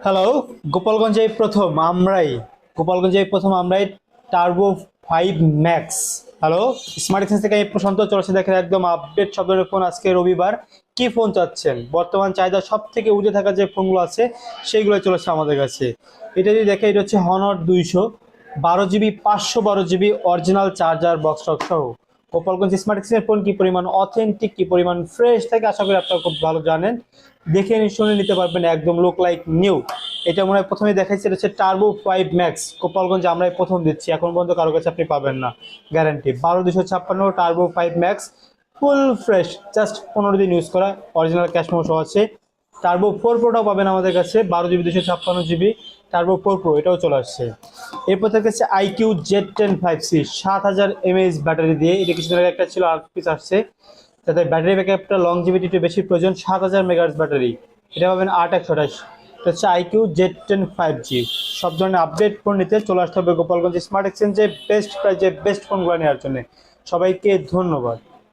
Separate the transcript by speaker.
Speaker 1: Hello. গোপালগঞ্জে প্রথম আমরাই turbo 5 max. Hello, smart exchange থেকে আমি প্রশান্ত চলছে দেখেন একদম আপডেট সব ধরনের ফোন। আজকে রবিবার, কি ফোন চাচ্ছেন? বর্তমান চাহিদা সব থেকে উঠে থাকা যে ফোনগুলো আছে সেইগুলো চলেছে আমাদের কাছে। এটা যদি দেখে, এটা হচ্ছে Honor 212 GB, 512 GB original charger box টক সহ। গোপালগঞ্জ স্মার্ট এক্সচেঞ্জের ফোন কি পরিমাণ অথেন্টিক, কি পরিমাণ ফ্রেশ থাকে আশা করি আপনারা খুব ভালো জানেন। দেখে শুনে নিতে পারবেন, একদম লুক লাইক নিউ। এটা মনে হয় প্রথমে দেখাইছে, এটা হচ্ছে টার্বো 5 ম্যাক্স। গোপালগঞ্জে আমরাই প্রথম দিচ্ছি, এখন পর্যন্ত কারো কাছে আপনি পাবেন না, guarantee. 12256 turbo 5 max, full fresh, just 15 দিন ইউজ করা, অরিজিনাল ক্যাশ মেমো সহ আছে। টার্বো 4 প্রোটাও পাবেন আমাদের কাছে, 12 জিবি 256 জিবি। টার্বো 4 প্রো এটাও চলে আসছে। এরপর থেকে হচ্ছে IQ Z10 5C, 7000 mAh battery দিয়ে। এটা কিছুদিন আগে একটা ছিল, আর পিস আসছে, যাতে ব্যাটারি ব্যাকআপটা লংজিভিটি একটু বেশি প্রয়োজন। 7000 মেগাহার্টজ ব্যাটারি, এটা পাবেন 8128। এটা হচ্ছে IQ Z10 5G। সব ধরনের আপডেট ফোন নিতে চলে আসতে হবে গোপালগঞ্জ স্মার্ট এক্সচেঞ্জে, বেস্ট প্রাইজে বেস্ট ফোনগুলো নেওয়ার জন্য। সবাইকে ধন্যবাদ।